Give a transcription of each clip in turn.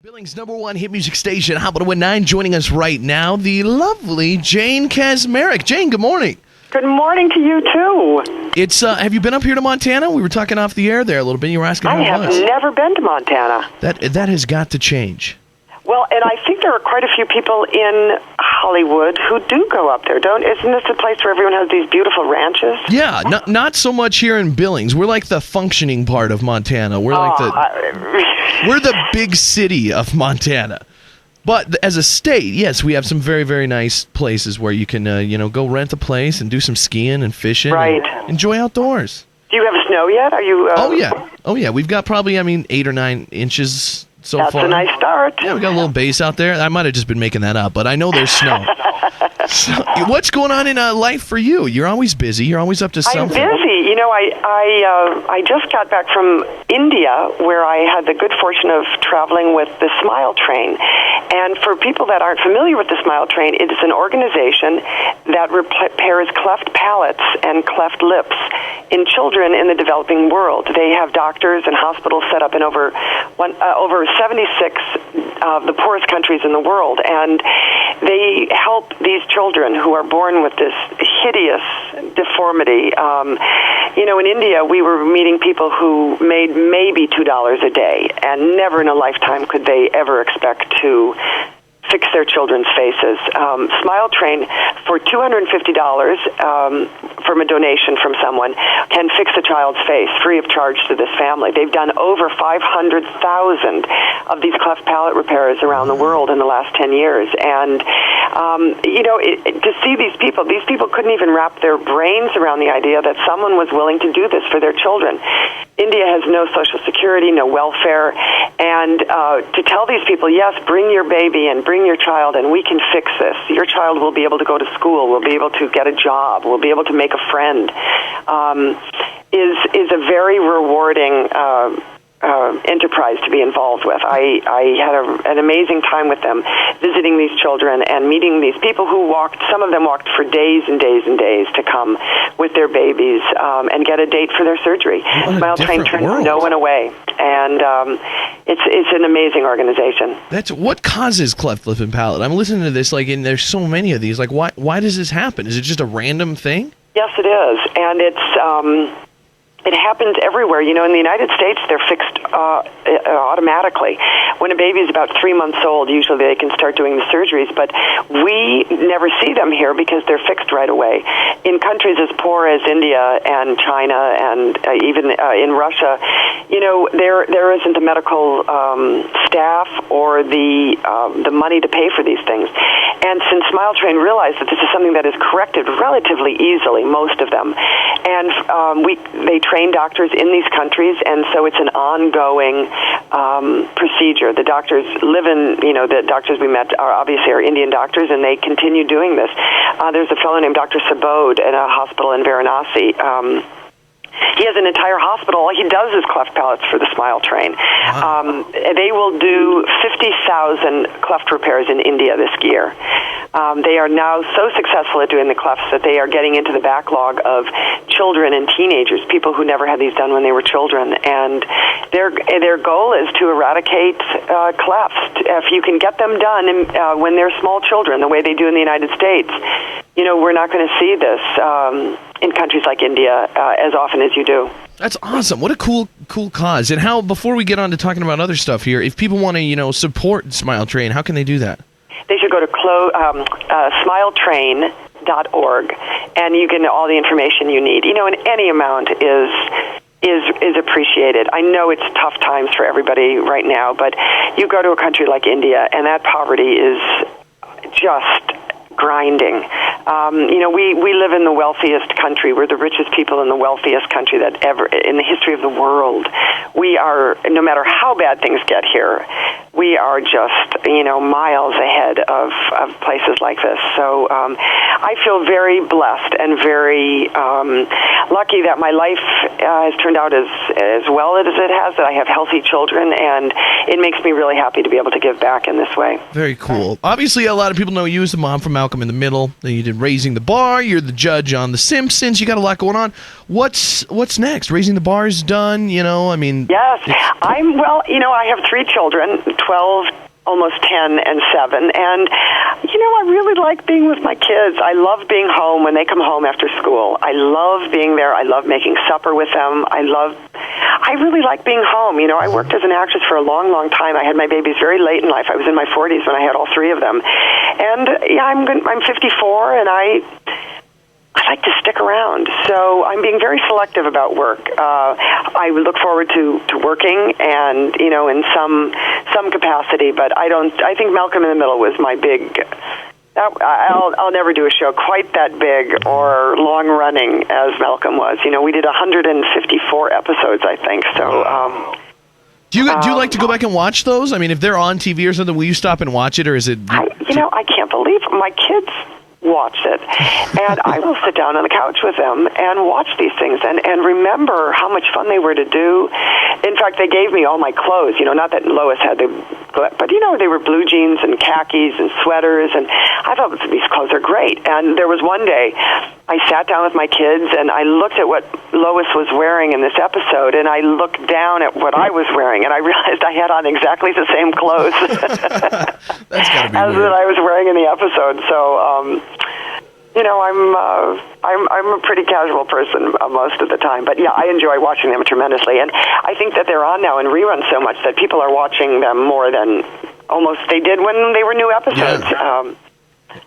Billings' #1 hit music station, Hot 101.9. Joining us right now, the lovely Jane Kaczmarek. Jane, good morning. Good morning to you, too. It's have you been up here to Montana? We were talking off the air there a little bit. You were asking how it was. I have never been to Montana. That has got to change. Well, and I think there are quite a few people in Hollywood who do go up there. Isn't this the place where everyone has these beautiful ranches? Yeah, not so much here in Billings. We're like the functioning part of Montana. We're like we're the big city of Montana. But as a state, yes, we have some very, very nice places where you can, go rent a place and do some skiing and fishing. Right. And enjoy outdoors. Do you have snow yet? Are you? Oh yeah. We've got probably, 8 or 9 inches so far. That's a nice start. Yeah, we got a little base out there. I might have just been making that up, but I know there's snow. So, what's going on in life for you? You're always busy. You're always up to something. I'm busy. I just got back from India, where I had the good fortune of traveling with the Smile Train. And for people that aren't familiar with the Smile Train, it is an organization that repairs cleft palates and cleft lips in children in the developing world. They have doctors and hospitals set up in over 76 of the poorest countries in the world, and they help these children who are born with this hideous deformity. In India, we were meeting people who made maybe $2 a day, and never in a lifetime could they ever expect to fix their children's faces. Smile Train, for $250 from a donation from someone, can fix a child's face free of charge to this family. They've done over 500,000 of these cleft palate repairs around the world in the last 10 years. And, to see these people couldn't even wrap their brains around the idea that someone was willing to do this for their children. India has no social security, no welfare, and to tell these people, yes, bring your baby and bring your child and we can fix this. Your child will be able to go to school, will be able to get a job, will be able to make a friend, is a very rewarding enterprise to be involved with. I had an amazing time with them, visiting these children and meeting these people who some of them walked for days and days and days to come with their babies and get a date for their surgery. Smile Train turns no one away, and it's an amazing organization. That's what causes cleft lip and palate. I'm listening to this, and there's so many of these. Why does this happen? Is it just a random thing? Yes, it is, and it happens everywhere. In the United States, they're fixed automatically. When a baby is about 3 months old, usually they can start doing the surgeries, but we never see them here because they're fixed right away. In countries as poor as India and China and even in Russia, there isn't the medical staff or the money to pay for these things. And since Smile Train realized that this is something that is corrected relatively easily, most of them, and they train doctors in these countries, and so it's an ongoing procedure. The doctors the doctors we met are Indian doctors, and they continue doing this. There's a fellow named Dr. Sabod at a hospital in Varanasi. He has an entire hospital. All he does is cleft palates for the Smile Train. Wow. They will do 50,000 cleft repairs in India this year. They are now so successful at doing the clefts that they are getting into the backlog of children and teenagers, people who never had these done when they were children. And their goal is to eradicate clefts. If you can get them done when they're small children, the way they do in the United States, we're not going to see this in countries like India as often as you do. That's awesome. What a cool cause. And how, before we get on to talking about other stuff here, if people want to, support Smile Train, how can they do that? They should go to smiletrain.org, and you get all the information you need. And any amount is appreciated. I know it's tough times for everybody right now, but you go to a country like India, and that poverty is just grinding. We live in the wealthiest country. We're the richest people in the wealthiest country that ever in the history of the world. We are, no matter how bad things get here, we are just miles ahead of places like this. So I feel very blessed and very lucky that my life has turned out as well as it has, that I have healthy children, and it makes me really happy to be able to give back in this way. Very cool. Obviously, a lot of people know you as the mom from Malcolm in the Middle. Then you did Raising the Bar. You're the judge on The Simpsons. You got a lot going on. What's next? Raising the Bar is done. Yes, I have 3 children, 12, almost 10, and 7. And, I really like being with my kids. I love being home when they come home after school. I love being there. I love making supper with them. I really like being home. I worked as an actress for a long, long time. I had my babies very late in life. I was in my 40s when I had all 3 of them. And, I'm 54, and I like to stick around, so I'm being very selective about work. I look forward to working, and in some capacity, but I think Malcolm in the Middle was my big. I'll never do a show quite that big or long running as Malcolm was. We did 154 episodes, I think. So. Do you like to go back and watch those? I mean, if they're on TV or something, will you stop and watch it, or is it? I can't believe my kids watched it, and I will sit down on the couch with them and watch these things and remember how much fun they were to do. In fact, they gave me all my clothes, not that Lois had but they were blue jeans and khakis and sweaters, and I thought these clothes are great. And there was one day I sat down with my kids and I looked at what Lois was wearing in this episode, and I looked down at what I was wearing, and I realized I had on exactly the same clothes That's gotta be as weird. that I was wearing in the episode. So I'm a pretty casual person most of the time, but yeah, I enjoy watching them tremendously, and I think that they're on now in reruns so much that people are watching them more than almost they did when they were new episodes. Yeah.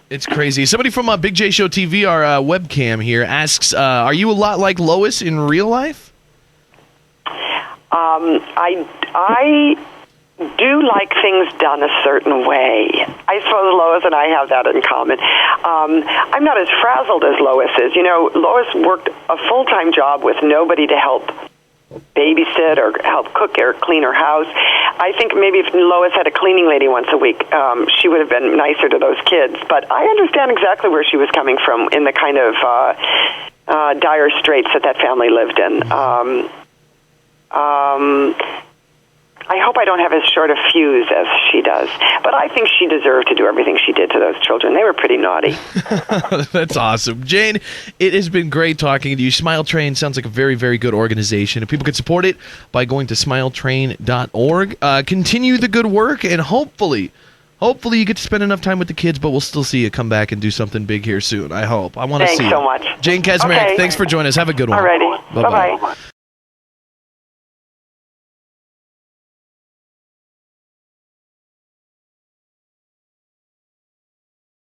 It's crazy. Somebody from Big J Show TV, our webcam here, asks, "Are you a lot like Lois in real life?" I do like things done a certain way. I suppose Lois and I have that in common. I'm not as frazzled as Lois is. Lois worked a full-time job with nobody to help babysit or help cook or clean her house. I think maybe if Lois had a cleaning lady once a week, she would have been nicer to those kids. But I understand exactly where she was coming from in the kind of dire straits that family lived in. I hope I don't have as short a fuse as she does, but I think she deserved to do everything she did to those children. They were pretty naughty. That's awesome. Jane, it has been great talking to you. Smile Train sounds like a very, very good organization. If people could support it by going to smiletrain.org. Continue the good work, and hopefully you get to spend enough time with the kids, but we'll still see you come back and do something big here soon. I hope. I want to see you. Thanks so much. Jane Kaczmarek, Okay. thanks for joining us. Have a good one. Alrighty. Bye-bye.